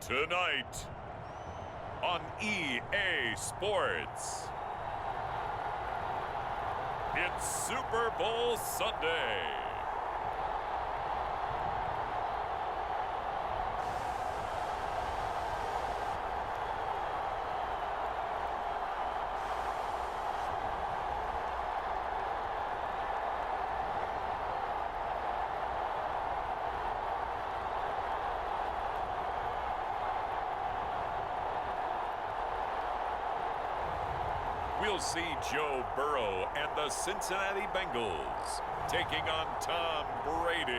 Tonight on EA Sports, it's Super Bowl Sunday. We'll see Joe Burrow and the Cincinnati Bengals taking on Tom Brady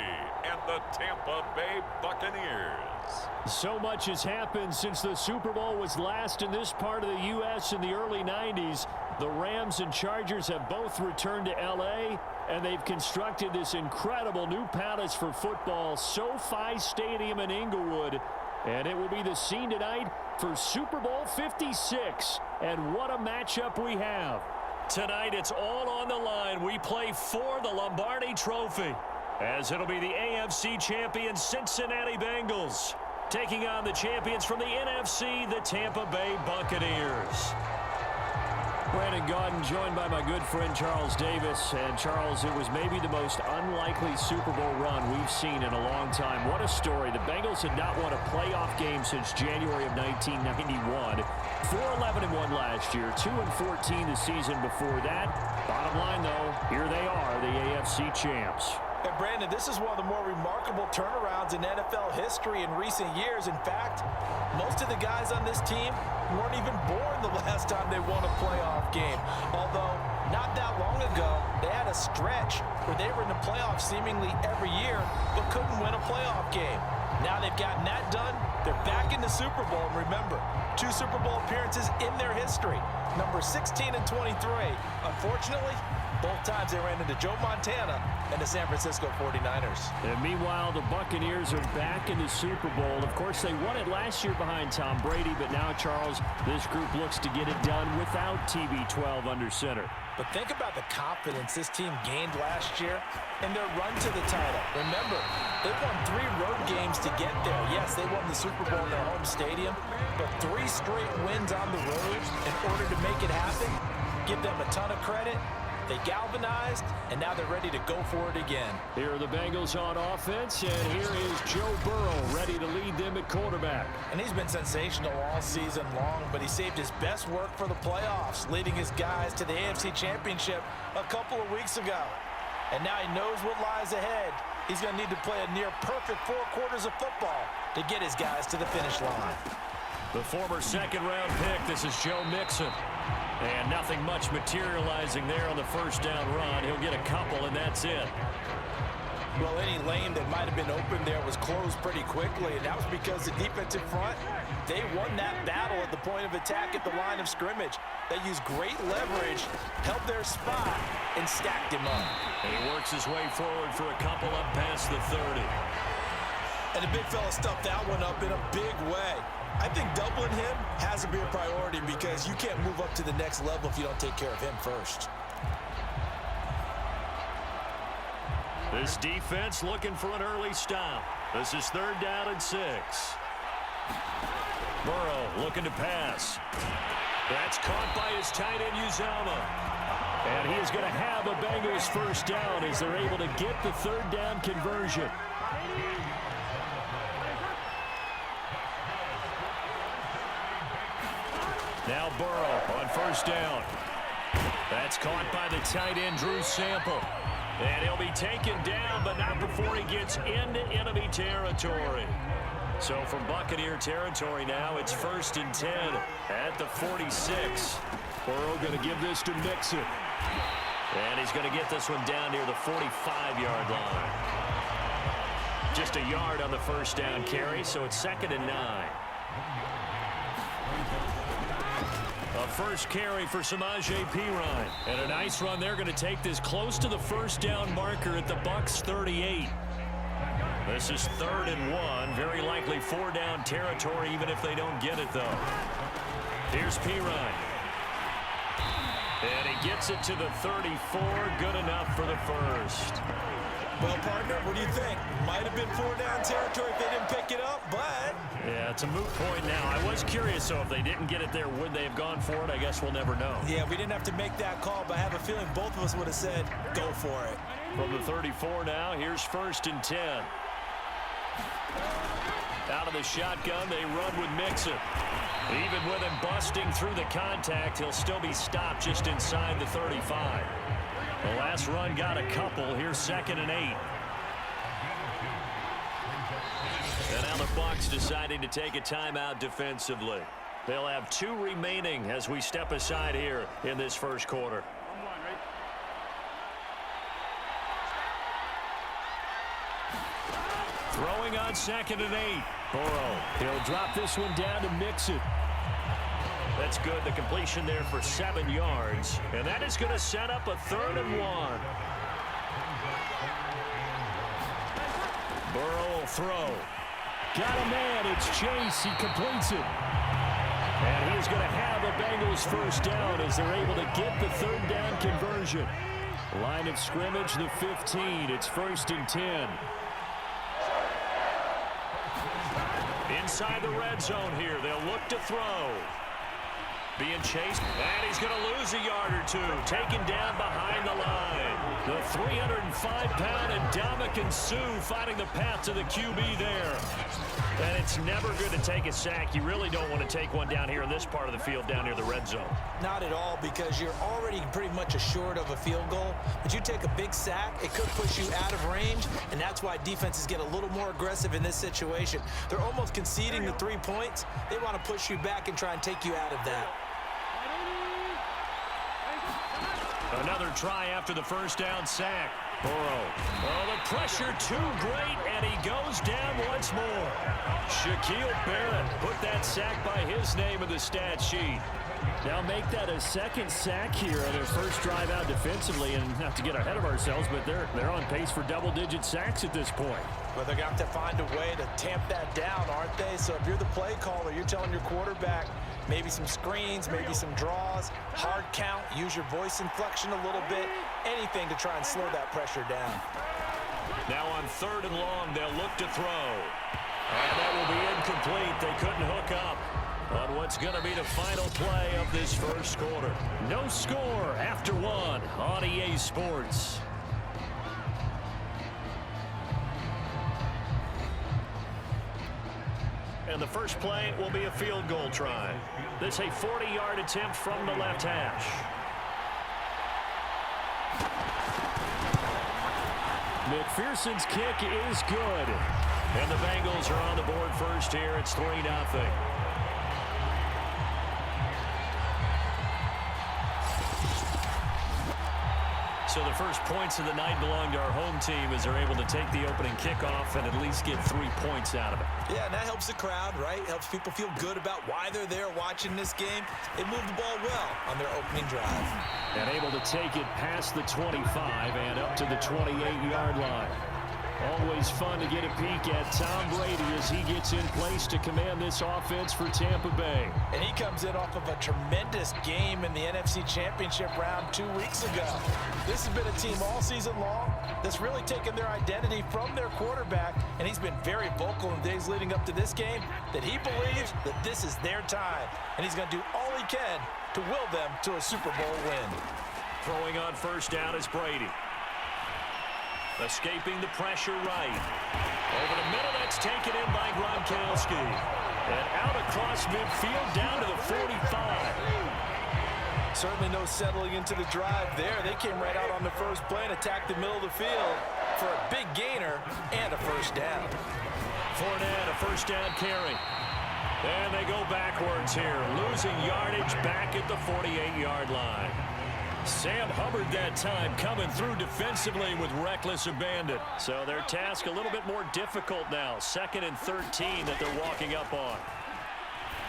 and the Tampa Bay Buccaneers. So much has happened since the Super Bowl was last in this part of the U.S. in the early 90s. The Rams and Chargers have both returned to L.A., and they've constructed this incredible new palace for football, SoFi Stadium in Inglewood. And it will be the scene tonight for Super Bowl 56. And what a matchup we have. Tonight, it's all on the line. We play for the Lombardi Trophy, as it'll be the AFC champion Cincinnati Bengals taking on the champions from the NFC, the Tampa Bay Buccaneers. Brandon Gaudin joined by my good friend Charles Davis. And Charles, it was maybe the most unlikely Super Bowl run we've seen in a long time. What a story. The Bengals had not won a playoff game since January of 1991. 4-11-1 last year, 2-14 the season before that. Bottom line, though, here they are, the AFC champs. And Brandon, this is one of the more remarkable turnarounds in NFL history in recent years. In fact, most of the guys on this team weren't even born the last time they won a playoff game. Although, not that long ago, they had a stretch where they were in the playoffs seemingly every year, but couldn't win a playoff game. Now they've gotten that done. They're back in the Super Bowl. And remember, 2 Super Bowl appearances in their history. Number 16 and 23. Unfortunately, both times they ran into Joe Montana and the San Francisco 49ers. And meanwhile, the Buccaneers are back in the Super Bowl. Of course, they won it last year behind Tom Brady, but now, Charles, this group looks to get it done without TB12 under center. But think about the confidence this team gained last year in their run to the title. Remember, they won 3 road games to get there. Yes, they won the Super Bowl in their home stadium, but 3 straight wins on the road in order to make it happen. Give them a ton of credit. They galvanized, and now they're ready to go for it again. Here are the Bengals on offense, and here is Joe Burrow ready to lead them at quarterback. And he's been sensational all season long, but he saved his best work for the playoffs, leading his guys to the AFC Championship a couple of weeks ago. And now he knows what lies ahead. He's going to need to play a near-perfect 4 quarters of football to get his guys to the finish line. The former second-round pick, this is Joe Mixon. And nothing much materializing there on the first down run. He'll get a couple, and that's it. Well, any lane that might have been open there was closed pretty quickly, and that was because the defensive front, they won that battle at the point of attack at the line of scrimmage. They used great leverage, held their spot, and stacked him up. And he works his way forward for a couple up past the 30. And the big fella stuffed that one up in a big way. I think doubling him has to be a priority because you can't move up to the next level if you don't take care of him first. This defense looking for an early stop. This is 3rd down and 6. Burrow looking to pass. That's caught by his tight end, Uzama. And he is going to have a Bengals first down as they're able to get the 3rd down conversion. Now Burrow on first down. That's caught by the tight end, Drew Sample. And he'll be taken down, but not before he gets into enemy territory. So from Buccaneer territory now, it's 1st and 10 at the 46. Burrow going to give this to Mixon. And he's going to get this one down near the 45-yard line. Just a yard on the first down carry, so it's 2nd and 9. A first carry for Samaje Perine. And a nice run. They're going to take this close to the first down marker at the Bucs 38. This is 3rd and 1. Very likely 4-down territory, even if they don't get it, though. Here's Perine. And he gets it to the 34. Good enough for the first. Well, partner, what do you think? Might have been 4-down territory if they didn't pick it up, but... Yeah, it's a moot point now. I was curious, so if they didn't get it there, would they have gone for it? I guess we'll never know. Yeah, we didn't have to make that call, but I have a feeling both of us would have said, go for it. From the 34 now, here's 1st and 10. Out of the shotgun, they run with Mixon. Even with him busting through the contact, he'll still be stopped just inside the 35. The last run got a couple. Here's 2nd and 8. And now the Bucs deciding to take a timeout defensively. They'll have 2 remaining as we step aside here in this first quarter. Throwing on 2nd and 8. Burrow. He'll drop this one down to Mixon. That's good. The completion there for 7 yards. And that is going to set up a 3rd and 1. Burrow will throw. Got a man. It's Chase. He completes it. And he's going to have a Bengals first down as they're able to get the 3rd down conversion. Line of scrimmage, the 15. It's 1st and 10. Inside the red zone here. They'll look to throw. Being chased, and he's going to lose a yard or 2. Taken down behind the line. The 305-pound Ndamukong Suh finding the path to the QB there. And it's never good to take a sack. You really don't want to take one down here in this part of the field down near the red zone. Not at all, because you're already pretty much assured of a field goal. But you take a big sack, it could push you out of range, and that's why defenses get a little more aggressive in this situation. They're almost conceding the 3 points. They want to push you back and try and take you out of that. Another try after the first down sack. Burrow. Oh, the pressure too great, and he goes down once more. Shaquille Barrett put that sack by his name in the stat sheet. Now make that a 2nd sack here on their first drive out defensively, and not to get ahead of ourselves, but they're on pace for double-digit sacks at this point. Well, they're going to have to find a way to tamp that down, aren't they? So if you're the play caller, you're telling your quarterback maybe some screens, maybe some draws, hard count, use your voice inflection a little bit, anything to try and slow that pressure down. Now on 3rd and long, they'll look to throw. And that will be incomplete. They couldn't hook up on what's going to be the final play of this first quarter. No score after 1 on EA Sports. And the first play will be a field goal try. This is a 40-yard attempt from the left hash. McPherson's kick is good. And the Bengals are on the board first here. It's 3-0. So the first points of the night belong to our home team as they're able to take the opening kickoff and at least get 3 points out of it. Yeah, and that helps the crowd, right? Helps people feel good about why they're there watching this game. They moved the ball well on their opening drive. And able to take it past the 25 and up to the 28-yard line. Always fun to get a peek at Tom Brady as he gets in place to command this offense for Tampa Bay. And he comes in off of a tremendous game in the NFC Championship round 2 weeks ago. This has been a team all season long that's really taken their identity from their quarterback, and he's been very vocal in the days leading up to this game that he believes that this is their time, and he's going to do all he can to will them to a Super Bowl win. Throwing on first down is Brady. Escaping the pressure right. Over the middle, that's taken in by Gronkowski. And out across midfield down to the 45. Certainly no settling into the drive there. They came right out on the first play and attacked the middle of the field for a big gainer and a first down. Fournette, a first down carry. And they go backwards here, losing yardage back at the 48-yard line. Sam Hubbard that time coming through defensively with reckless abandon. So their task a little bit more difficult now. 2nd and 13 that they're walking up on.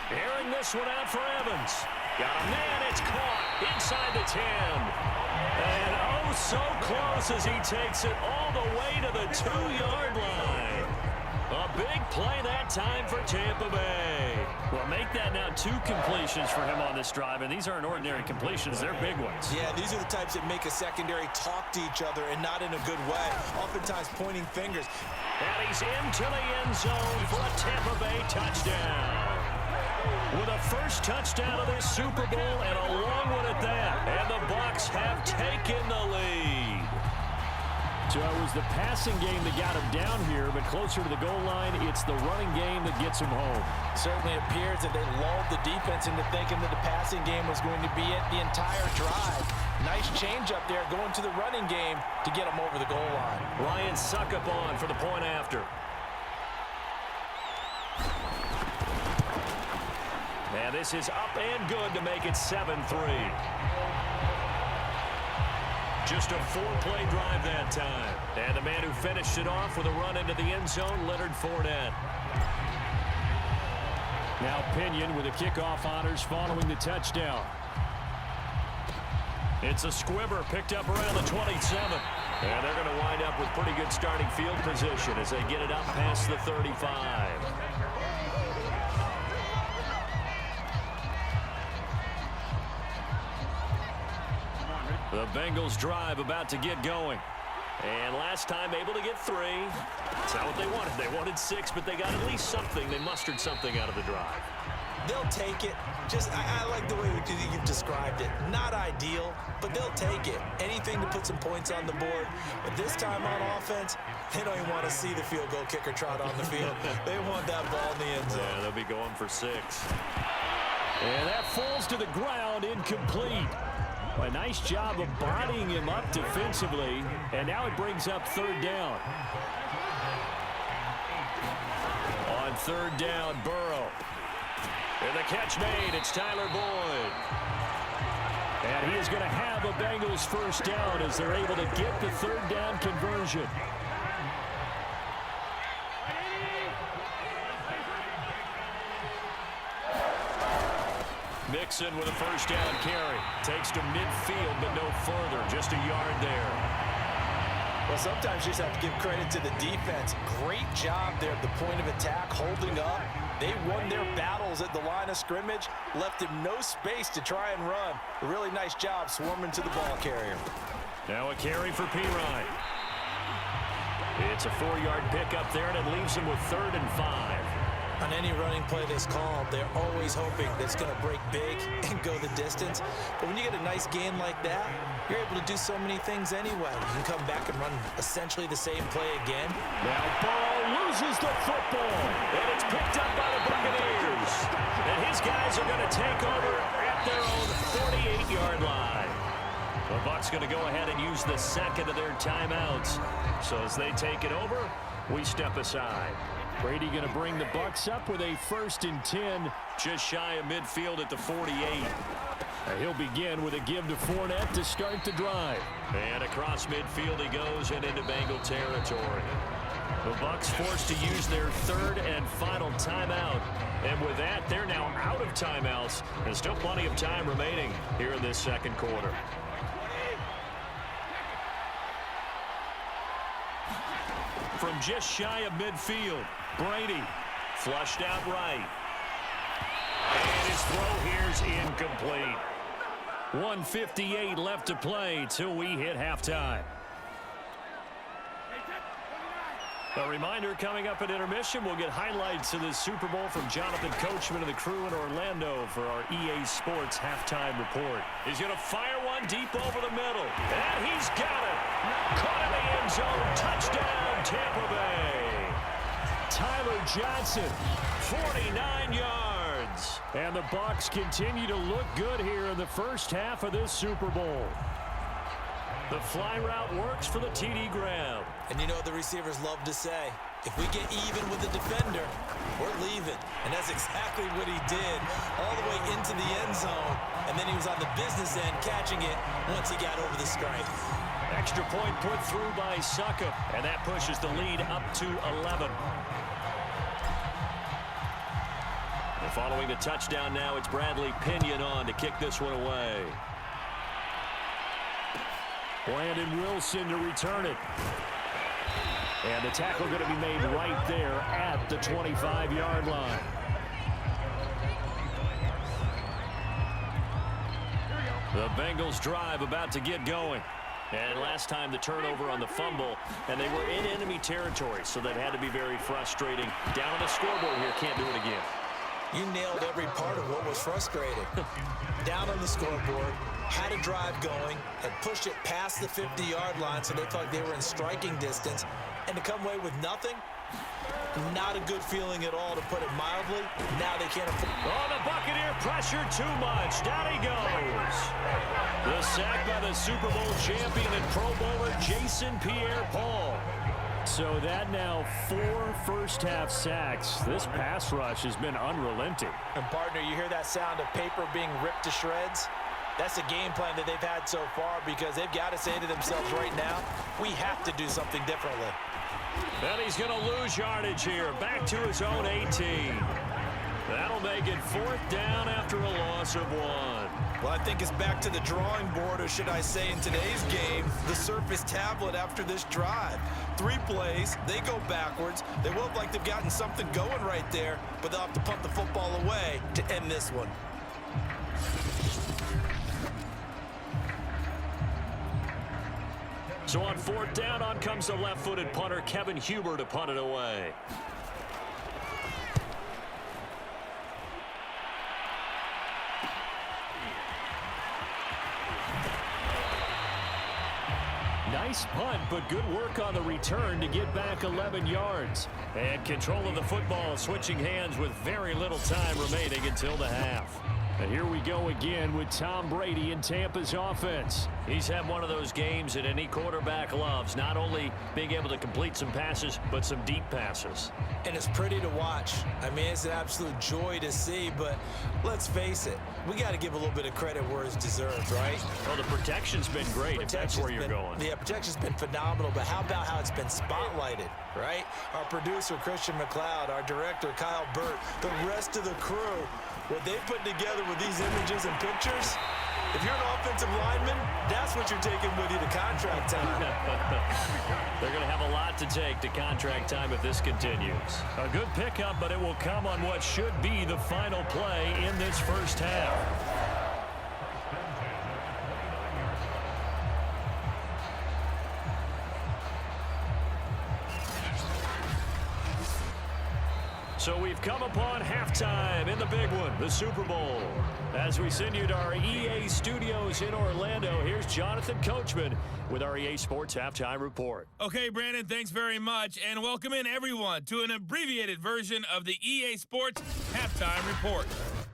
Airing this one out for Evans. Got a man, it's caught inside the 10. And oh, so close as he takes it all the way to the 2-yard line. A big play that time for Tampa Bay. Well, make that now 2 completions for him on this drive, and these aren't ordinary completions. They're big ones. Yeah, these are the types that make a secondary talk to each other and not in a good way, oftentimes pointing fingers. And he's into the end zone for a Tampa Bay touchdown. With a first touchdown of this Super Bowl and a long one at that. And the Bucs have taken the lead. So it was the passing game that got him down here, but closer to the goal line, it's the running game that gets him home. Certainly appears that they lulled the defense into thinking that the passing game was going to be it the entire drive. Nice change up there going to the running game to get him over the goal line. Ryan Suckup on for the point after. And this is up and good to make it 7-3. Just a 4-play drive that time. And the man who finished it off with a run into the end zone, Leonard Fournette. Now Pinion with the kickoff honors following the touchdown. It's a squibber picked up around the 27. And they're going to wind up with pretty good starting field position as they get it up past the 35. The Bengals drive about to get going. And last time able to get 3. That's not what they wanted. They wanted 6, but they got at least something. They mustered something out of the drive. They'll take it. I like the way you've described it. Not ideal, but they'll take it. Anything to put some points on the board. But this time on offense, they don't even want to see the field goal kicker trot on the field. They want that ball in the end zone. Yeah, they'll be going for 6. And that falls to the ground, incomplete. A nice job of bodying him up defensively, and now it brings up 3rd down. On 3rd down, Burrow. And the catch made, it's Tyler Boyd. And he is going to have a Bengals 1st down as they're able to get the 3rd down conversion. Mixon with a 1st down carry. Takes to midfield, but no further. Just a yard there. Well, sometimes you just have to give credit to the defense. Great job there at the point of attack, holding up. They won their battles at the line of scrimmage, left him no space to try and run. A really nice job swarming to the ball carrier. Now a carry for Pirine. It's a 4-yard pickup there, and it leaves him with 3rd and 5. On any running play that's called, they're always hoping that it's going to break big and go the distance. But when you get a nice gain like that, you're able to do so many things anyway. You can come back and run essentially the same play again. Now Burrow loses the football, and it's picked up by the Buccaneers. And his guys are going to take over at their own 48-yard line. The Bucs going to go ahead and use the 2nd of their timeouts. So as they take it over, we step aside. Brady going to bring the Bucs up with a 1st and 10, just shy of midfield at the 48. He'll begin with a give to Fournette to start the drive. And across midfield he goes and into Bengal territory. The Bucs forced to use their 3rd and final timeout. And with that, they're now out of timeouts. And still plenty of time remaining here in this 2nd quarter. From just shy of midfield, Brady flushed out right. And his throw here's incomplete. 1:58 left to play till we hit halftime. A reminder coming up at intermission, we'll get highlights of this Super Bowl from Jonathan Coachman and the crew in Orlando for our EA Sports halftime report. He's going to fire one deep over the middle. And he's got it. Caught in the end zone. Touchdown, Tampa Bay. Tyler Johnson, 49 yards. And the Bucs continue to look good here in the first half of this Super Bowl. The fly route works for the TD grab. And you know what the receivers love to say? If we get even with the defender, we're leaving. And that's exactly what he did all the way into the end zone. And then he was on the business end catching it once he got over the stripe. Extra point put through by Suckup. And that pushes the lead up to 11. And following the touchdown now, it's Bradley Pinion on to kick this one away. Brandon Wilson to return it. And the tackle going to be made right there at the 25-yard line. The Bengals drive about to get going. And last time the turnover on the fumble, and they were in enemy territory, so that had to be very frustrating. Down on the scoreboard here, can't do it again. You nailed every part of what was frustrating. Down on the scoreboard, had a drive going, had pushed it past the 50-yard line so they felt like they were in striking distance, and to come away with nothing, not a good feeling at all, to put it mildly. Now they can't afford. Oh, the Buccaneer pressure too much. Down he goes. The sack by the Super Bowl champion and Pro Bowler Jason Pierre-Paul. So that now 4 first-half sacks. This pass rush has been unrelenting. And, partner, you hear that sound of paper being ripped to shreds? That's the game plan that they've had so far, because they've got to say to themselves right now, we have to do something differently. And he's going to lose yardage here. Back to his own 18. That'll make it 4th down after a loss of 1. Well, I think it's back to the drawing board, or should I say in today's game, the Surface tablet after this drive. 3 plays, they go backwards. They will look like they've gotten something going right there, but they'll have to punt the football away to end this one. So on 4th down, on comes the left-footed punter, Kevin Huber, to punt it away. Nice punt, but good work on the return to get back 11 yards. And control of the football switching hands with very little time remaining until the half. And here we go again with Tom Brady in Tampa's offense. He's had one of those games that any quarterback loves, not only being able to complete some passes, but some deep passes. And it's pretty to watch. I mean, it's an absolute joy to see, but let's face it, we got to give a little bit of credit where it's deserved, right? Well, the protection's been great, if that's where you're going. Yeah, protection's been phenomenal, but how about how it's been spotlighted, right? Our producer, Christian McLeod, our director, Kyle Burt, the rest of the crew, what they put together with these images and pictures, if you're an offensive lineman, that's what you're taking with you to contract time. They're going to have a lot to take to contract time if this continues. A good pickup, but it will come on what should be the final play in this first half. So we've come upon halftime in the big one, the Super Bowl. As we send you to our EA studios in Orlando, here's Jonathan Coachman with our EA Sports Halftime Report. Okay, Brandon, thanks very much, and welcome in everyone to an abbreviated version of the EA Sports Halftime Report.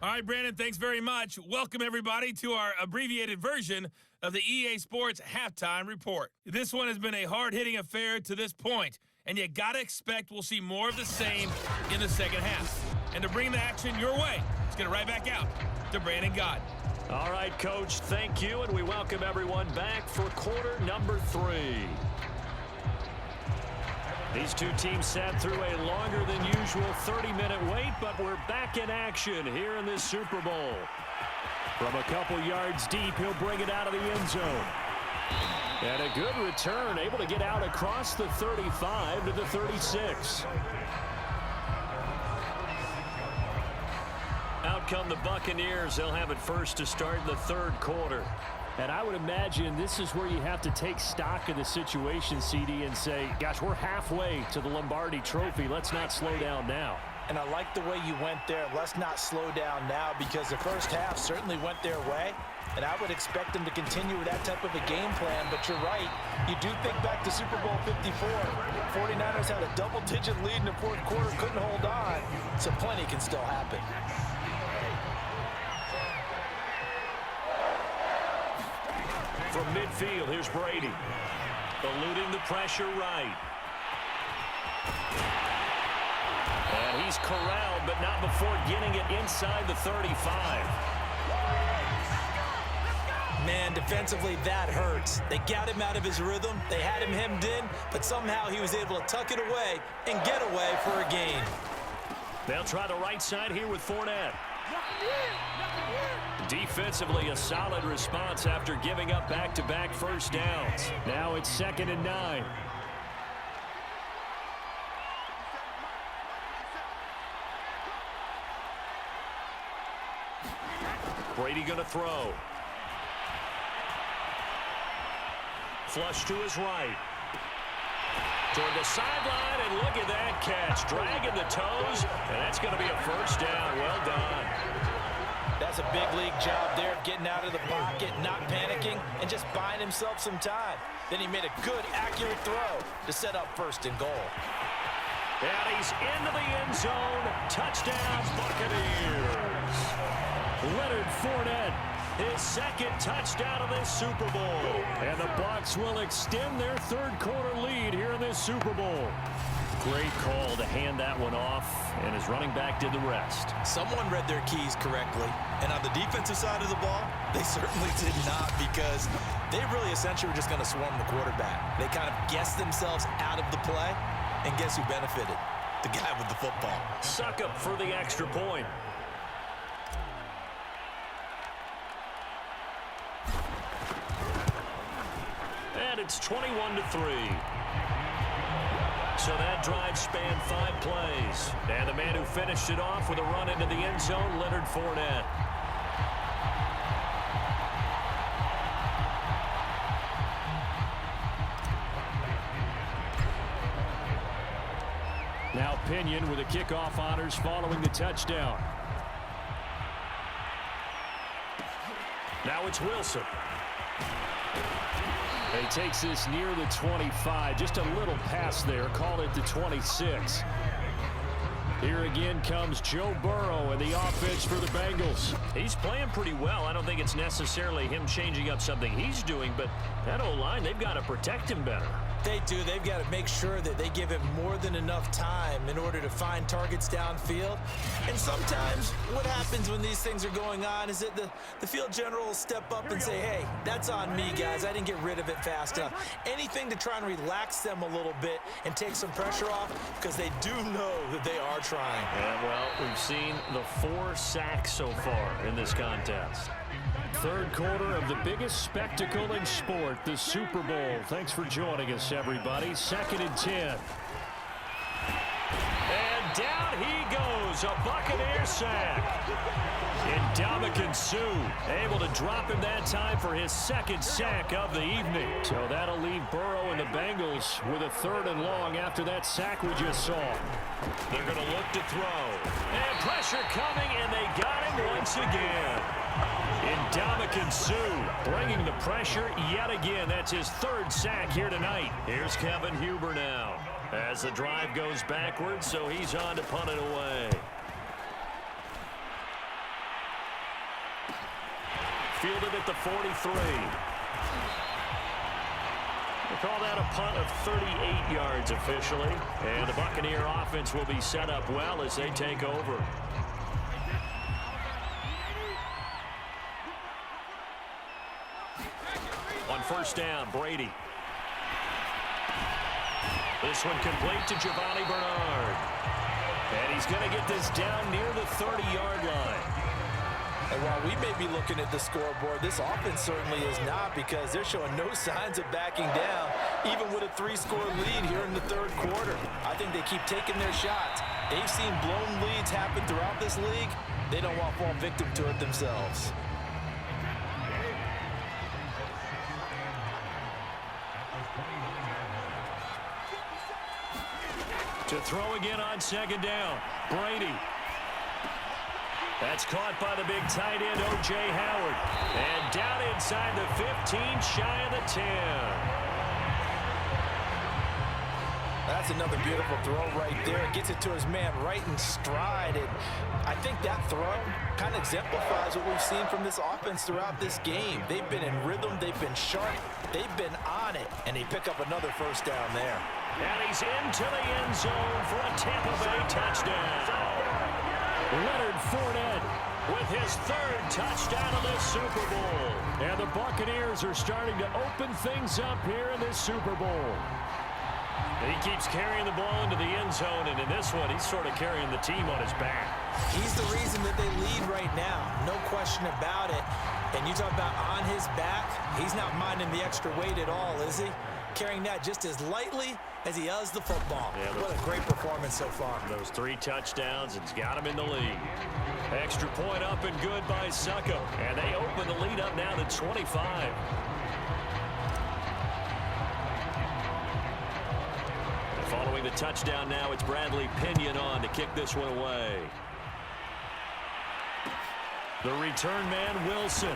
All right, Brandon, thanks very much. Welcome everybody to our abbreviated version of the EA Sports Halftime Report. This one has been a hard-hitting affair to this point, and you got to expect we'll see more of the same in the second half. And to bring the action your way, let's get it right back out to Brandon Gott. All right, Coach, thank you, and we welcome everyone back for quarter number 3. These two teams sat through a longer than usual 30-minute wait, but we're back in action here in this Super Bowl. From a couple yards deep, he'll bring it out of the end zone. And a good return, able to get out across the 35 to the 36. Out come the Buccaneers. They'll have it first to start the third quarter. And I would imagine this is where you have to take stock of the situation, CD, and say, gosh, we're halfway to the Lombardi Trophy. Let's not slow down now. And I like the way you went there. Let's not slow down now, because the first half certainly went their way. And I would expect them to continue with that type of a game plan. But you're right. You do think back to Super Bowl 54. 49ers had a double-digit lead in the fourth quarter, couldn't hold on. So plenty can still happen. From midfield, here's Brady. Eluding the pressure right. And he's corralled, but not before getting it inside the 35. Man, defensively, that hurts. They got him out of his rhythm. They had him hemmed in, but somehow he was able to tuck it away and get away for a gain. They'll try the right side here with Fournette. Defensively, a solid response after giving up back-to-back first downs. Now it's 2nd and 9. Brady going to throw. Flush to his right. Toward the sideline, and look at that catch. Dragging the toes, and that's going to be a first down. Well done. That's a big league job there, getting out of the pocket, not panicking, and just buying himself some time. Then he made a good, accurate throw to set up first and goal. And he's into the end zone. Touchdown, Buccaneers. Leonard Fournette, his second touchdown of this Super Bowl. And the Bucs will extend their third-quarter lead here in this Super Bowl. Great call to hand that one off, and his running back did the rest. Someone read their keys correctly, and on the defensive side of the ball, they certainly did not, because they really essentially were just going to swarm the quarterback. They kind of guessed themselves out of the play, and guess who benefited? The guy with the football. Suck up for the extra point. And it's 21-3. So that drive spanned 5 plays. And the man who finished it off with a run into the end zone, Leonard Fournette. Now Pinion with the kickoff honors following the touchdown. Now it's Wilson. He takes this near the 25, just a little pass there, call it the 26. Here again comes Joe Burrow and the offense for the Bengals. He's playing pretty well. I don't think it's necessarily him changing up something he's doing, but that O-line, they've got to protect him better. They do. They've got to make sure that they give him more than enough time in order to find targets downfield. And sometimes what happens when these things are going on is that the field general will step up and say, hey, that's on me, guys. I didn't get rid of it fast enough. Anything to try and relax them a little bit and take some pressure off, because they do know that they are trying. Yeah, well, we've seen the 4 sacks so far in this contest. Third quarter of the biggest spectacle in sport, the Super Bowl. Thanks for joining us, everybody. 2nd and 10. And down he goes, a Buccaneer sack. Ndamukong Suh able to drop him that time for his 2nd sack of the evening. So that'll leave Burrow and the Bengals with a 3rd and long after that sack we just saw. They're going to look to throw. And pressure coming, and they got him once again. Ndamukong Suh bringing the pressure yet again. That's his 3rd sack here tonight. Here's Kevin Huber now as the drive goes backwards, so he's on to punt it away. Fielded at the 43. We'll call that a punt of 38 yards officially. And the Buccaneer offense will be set up well as they take over. On first down, Brady. This one complete to Giovanni Bernard. And he's going to get this down near the 30-yard line. And while we may be looking at the scoreboard, this offense certainly is not, because they're showing no signs of backing down, even with a 3-score lead here in the 3rd quarter. I think they keep taking their shots. They've seen blown leads happen throughout this league. They don't want to fall victim to it themselves. To throw again on 2nd down, Brady. That's caught by the big tight end, O.J. Howard. And down inside the 15, shy of the 10. That's another beautiful throw right there. Gets it to his man right in stride. And I think that throw kind of exemplifies what we've seen from this offense throughout this game. They've been in rhythm. They've been sharp. They've been on it. And they pick up another first down there. And he's into the end zone for a Tampa Bay touchdown. Leonard Fournette with his 3rd touchdown of this Super Bowl. And the Buccaneers are starting to open things up here in this Super Bowl. He keeps carrying the ball into the end zone, and in this one, he's sort of carrying the team on his back. He's the reason that they lead right now. No question about it. And you talk about on his back, he's not minding the extra weight at all, is he? carrying that just as lightly as he does the football. Yeah, what a great performance so far. Those 3 touchdowns, it's got him in the league. Extra point up and good by Succo. And they open the lead up now to 25. And following the touchdown now, it's Bradley Pinion on to kick this one away. The return man, Wilson.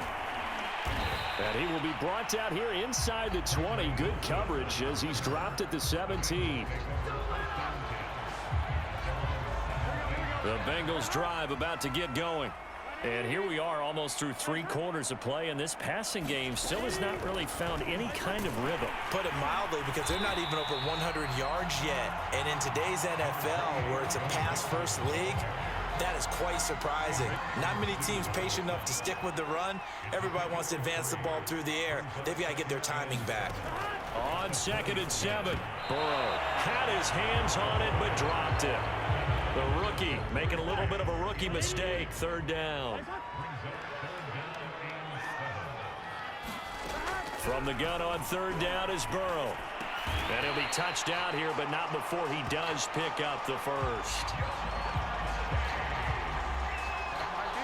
And he will be brought down here inside the 20. Good coverage as he's dropped at the 17. The Bengals drive about to get going. And here we are almost through 3 quarters of play, and this passing game still has not really found any kind of rhythm. Put it mildly, because they're not even over 100 yards yet. And in today's NFL, where it's a pass-first league, that is quite surprising. Not many teams patient enough to stick with the run. Everybody wants to advance the ball through the air. They've got to get their timing back. On 2nd and 7, Burrow had his hands on it but dropped it. The rookie making a little bit of a rookie mistake. 3rd down. From the gun on 3rd down is Burrow. And he'll be touched out here, but not before he does pick up the first.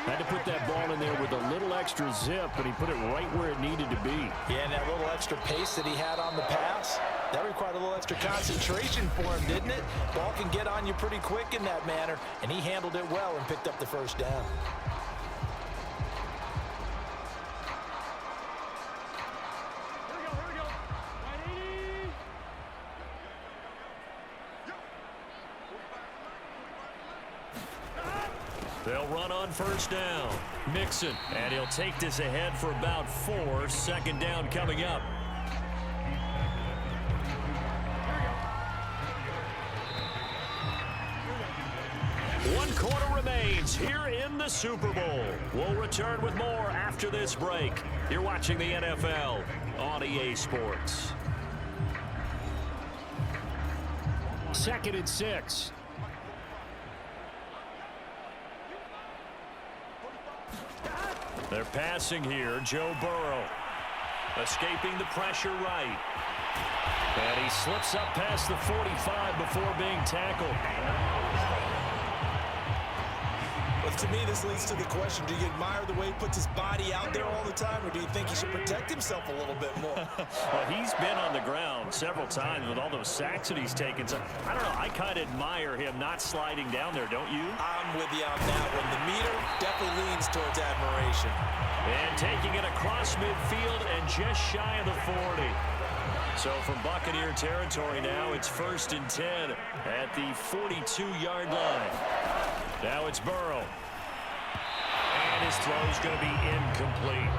Had to put that ball in there with a little extra zip, but he put it right where it needed to be. Yeah, and that little extra pace that he had on the pass, that required a little extra concentration for him, didn't it? Ball can get on you pretty quick in that manner, and he handled it well and picked up the 1st down. They'll run on 1st down. Mixon, and he'll take this ahead for about 4. 2nd down coming up. One quarter remains here in the Super Bowl. We'll return with more after this break. You're watching the NFL on EA Sports. 2nd and 6. They're passing here. Joe Burrow escaping the pressure right. And he slips up past the 45 before being tackled. But to me, this leads to the question, do you admire the way he puts his body out there all the time, or do you think he should protect himself a little bit more? Well, he's been on the ground several times with all those sacks that he's taken. So, I don't know, I kind of admire him not sliding down there, don't you? I'm with you on that one. The meter definitely leans towards admiration. And taking it across midfield and just shy of the 40. So from Buccaneer territory now, it's 1st and 10 at the 42-yard line. Now it's Burrow. And his throw's going to be incomplete.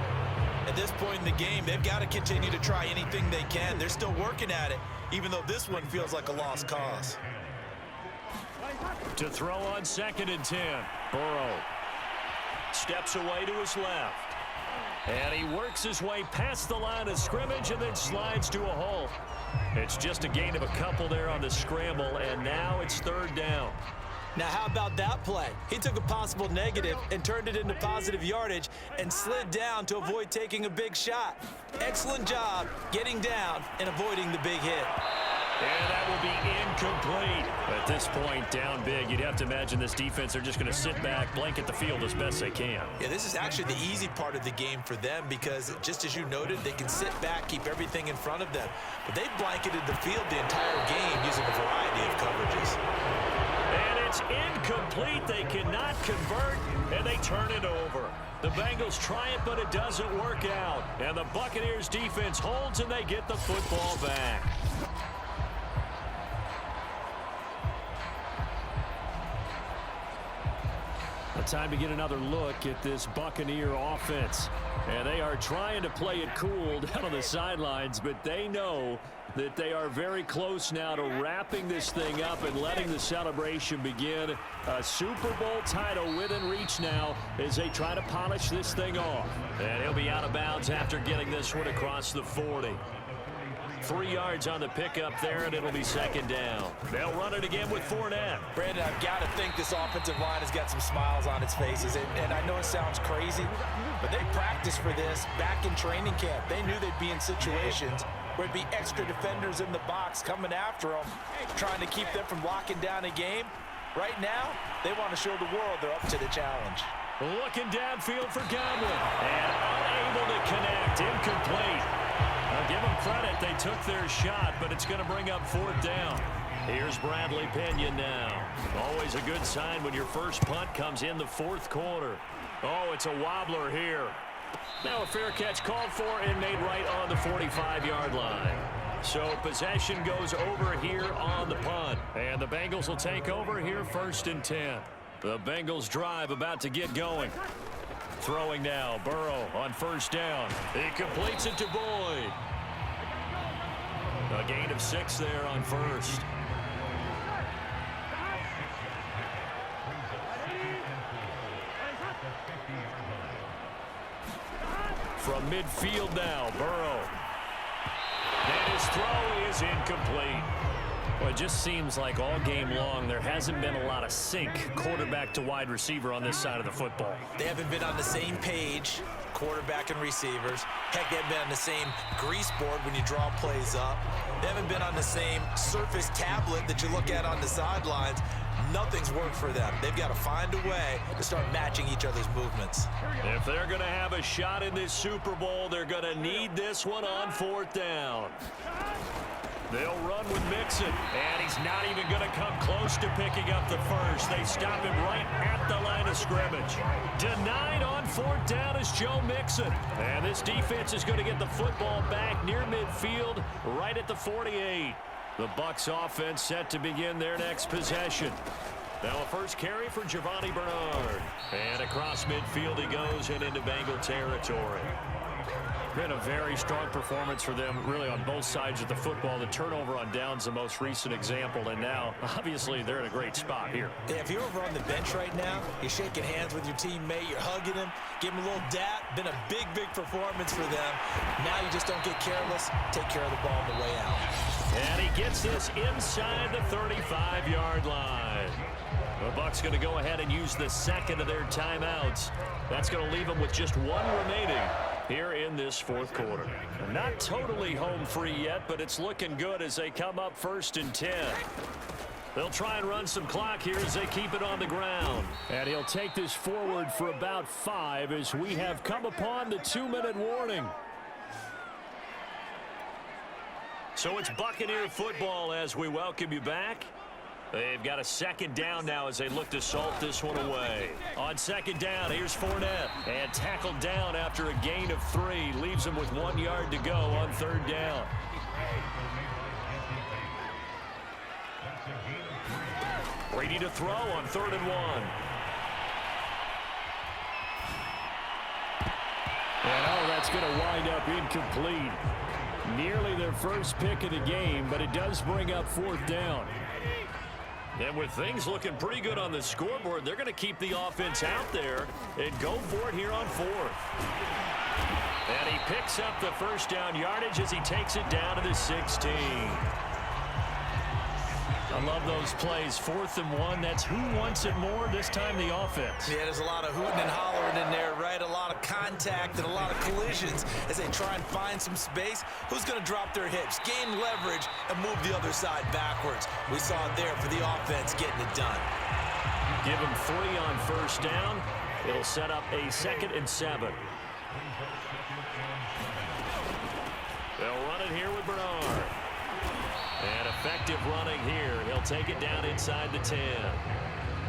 At this point in the game, they've got to continue to try anything they can. They're still working at it, even though this one feels like a lost cause. To throw on 2nd and 10. Burrow steps away to his left. And he works his way past the line of scrimmage and then slides to a hole. It's just a gain of a couple there on the scramble, and now it's 3rd down. Now, how about that play? He took a possible negative and turned it into positive yardage and slid down to avoid taking a big shot. Excellent job getting down and avoiding the big hit. And that will be incomplete. At this point, down big, you'd have to imagine this defense are just going to sit back, blanket the field as best they can. Yeah, this is actually the easy part of the game for them because, just as you noted, they can sit back, keep everything in front of them. But they've blanketed the field the entire game using a variety of coverages. And it's incomplete. They cannot convert, and they turn it over. The Bengals try it, but it doesn't work out. And the Buccaneers defense holds, and they get the football back. Time to get another look at this Buccaneer offense. And they are trying to play it cool down on the sidelines, but they know that they are very close now to wrapping this thing up and letting the celebration begin. A Super Bowl title within reach now as they try to polish this thing off. And he'll be out of bounds after getting this one across the 40. 3 yards on the pickup there, and it'll be 2nd down. They'll run it again with Fournette. Brandon, I've got to think this offensive line has got some smiles on its faces. And I know it sounds crazy, but they practiced for this back in training camp. They knew they'd be in situations where it'd be extra defenders in the box coming after them, trying to keep them from locking down a game. Right now, they want to show the world they're up to the challenge. Looking downfield for Godwin. And unable to connect. Incomplete. Now give them credit. They took their shot, but it's going to bring up 4th down. Here's Bradley Pena now. Always a good sign when your first punt comes in the 4th quarter. Oh, it's a wobbler here. Now a fair catch called for and made right on the 45-yard line. So possession goes over here on the punt. And the Bengals will take over here 1st and 10. The Bengals drive about to get going. Throwing now, Burrow on 1st down. He completes it to Boyd. A gain of 6 there on 1st. From midfield now, Burrow. And his throw is incomplete. Well, it just seems like all game long there hasn't been a lot of sync quarterback to wide receiver on this side of the football. They haven't been on the same page, quarterback and receivers. Heck, they haven't been on the same grease board when you draw plays up. They haven't been on the same surface tablet that you look at on the sidelines. Nothing's worked for them. They've got to find a way to start matching each other's movements. If they're going to have a shot in this Super Bowl, they're going to need this one on 4th down. They'll run with Mixon, and he's not even going to come close to picking up the first. They stop him right at the line of scrimmage. Denied on 4th down is Joe Mixon. And this defense is going to get the football back near midfield, right at the 48. The Bucs offense set to begin their next possession. Now a first carry for Giovanni Bernard. And across midfield he goes and into Bengal territory. Been a very strong performance for them, really, on both sides of the football. The turnover on downs the most recent example, and now, obviously, they're in a great spot here. Yeah, if you're over on the bench right now, you're shaking hands with your teammate, you're hugging him, give him a little dap. Been a big, big performance for them. Now you just don't get careless. Take care of the ball on the way out. And he gets this inside the 35-yard line. The Bucs going to go ahead and use the second of their timeouts. That's going to leave them with just one remaining here in this 4th quarter. Not totally home free yet, but it's looking good as they come up 1st and 10. They'll try and run some clock here as they keep it on the ground. And he'll take this forward for about 5 as we have come upon the 2-minute warning. So it's Buccaneer football as we welcome you back. They've got a 2nd down now as they look to salt this one away. On 2nd down, here's Fournette. And tackled down after a gain of 3. Leaves him with 1 yard to go on 3rd down. Brady to throw on 3rd and 1. And oh, that's going to wind up incomplete. Nearly their first pick of the game, but it does bring up 4th down. And with things looking pretty good on the scoreboard, they're going to keep the offense out there and go for it here on 4th. And he picks up the first down yardage as he takes it down to the 16. I love those plays. 4th and 1. That's who wants it more, this time the offense. Yeah, there's a lot of hooting and hollering in there, right? A lot of contact and a lot of collisions as they try and find some space. Who's going to drop their hips, gain leverage, and move the other side backwards? We saw it there for the offense getting it done. Give him 3 on 1st down. It'll set up a 2nd and 7. They'll run it here with Bernard. And effective running here. He'll take it down inside the 10.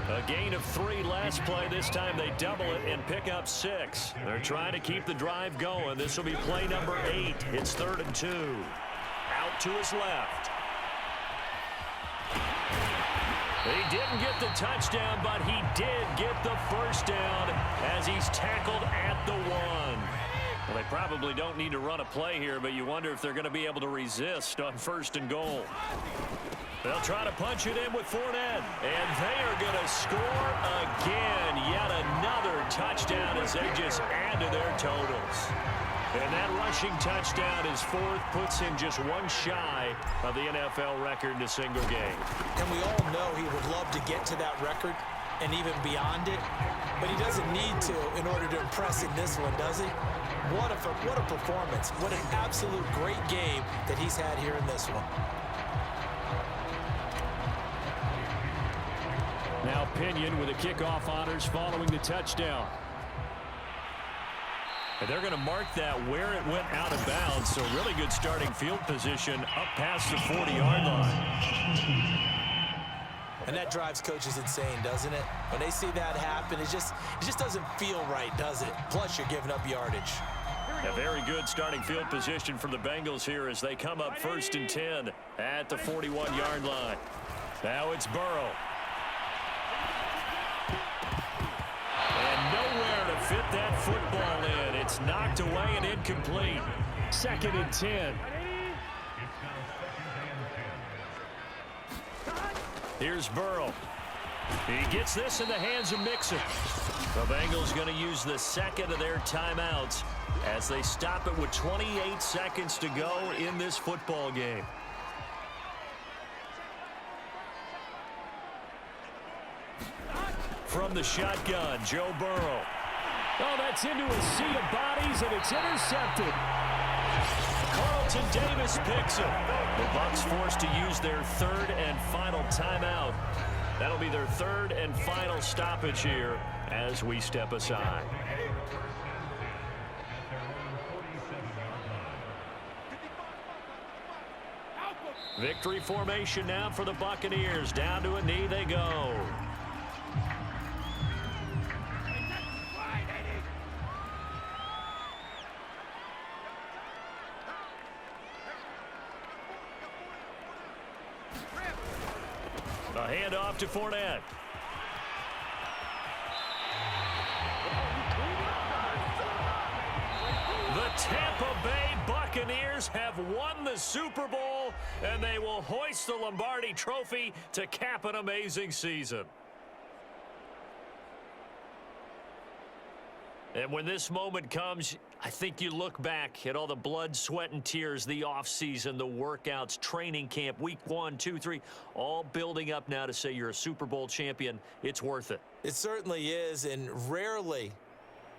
A gain of 3 last play. This time they double it and pick up 6. They're trying to keep the drive going. This will be play number 8. It's 3rd and 2. Out to his left. He didn't get the touchdown, but he did get the first down as he's tackled at the 1. Well, they probably don't need to run a play here, but you wonder if they're going to be able to resist on 1st and goal. They'll try to punch it in with Fournette, and they are going to score again. Yet another touchdown as they just add to their totals. And that rushing touchdown is 4th, puts him just 1 shy of the NFL record in a single game. And we all know he would love to get to that record and even beyond it, but he doesn't need to in order to impress in this one, does he? What a performance. What an absolute great game that he's had here in this one. Now Pinion with the kickoff honors following the touchdown. And they're going to mark that where it went out of bounds. So really good starting field position up past the 40-yard line. And that drives coaches insane, doesn't it? When they see that happen, it just doesn't feel right, does it? Plus, you're giving up yardage. A very good starting field position for the Bengals here as they come up 1st and 10 at the 41-yard line. Now it's Burrow. And nowhere to fit that football in. It's knocked away and incomplete. 2nd and 10. Here's Burrow. He gets this in the hands of Mixon. The Bengals going to use the second of their timeouts as they stop it with 28 seconds to go in this football game. From the shotgun, Joe Burrow. Oh, that's into a sea of bodies, and it's intercepted. Carlton Davis picks it. The Bucs forced to use their 3rd and final timeout. That'll be their 3rd and final stoppage here as we step aside. Victory formation now for the Buccaneers. Down to a knee they go. A handoff to Fournette. The Tampa Bay Buccaneers have won the Super Bowl, and they will hoist the Lombardi Trophy to cap an amazing season. And when this moment comes, I think you look back at all the blood, sweat, and tears, the offseason, the workouts, training camp, week 1, 2, 3, all building up now to say you're a Super Bowl champion. It's worth it. It certainly is, and rarely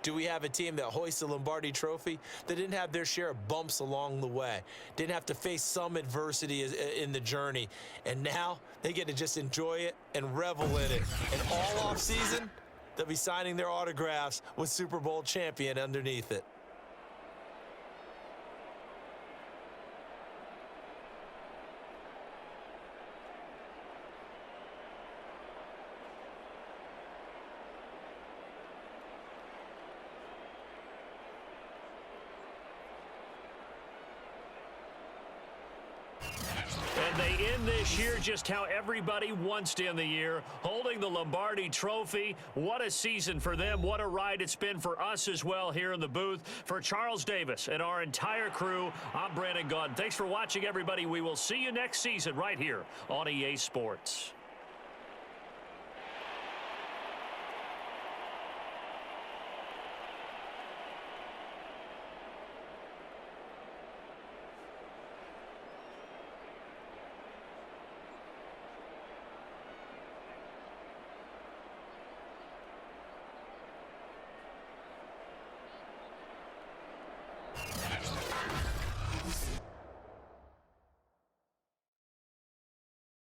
do we have a team that hoists the Lombardi Trophy that didn't have their share of bumps along the way, didn't have to face some adversity in the journey, and now they get to just enjoy it and revel in it. And all offseason, they'll be signing their autographs with Super Bowl champion underneath it. They end this year just how everybody wants to end the year, holding the Lombardi Trophy. What a season for them. What a ride it's been for us as well here in the booth. For Charles Davis and our entire crew, I'm Brandon Gaudin. Thanks for watching, everybody. We will see you next season right here on EA Sports.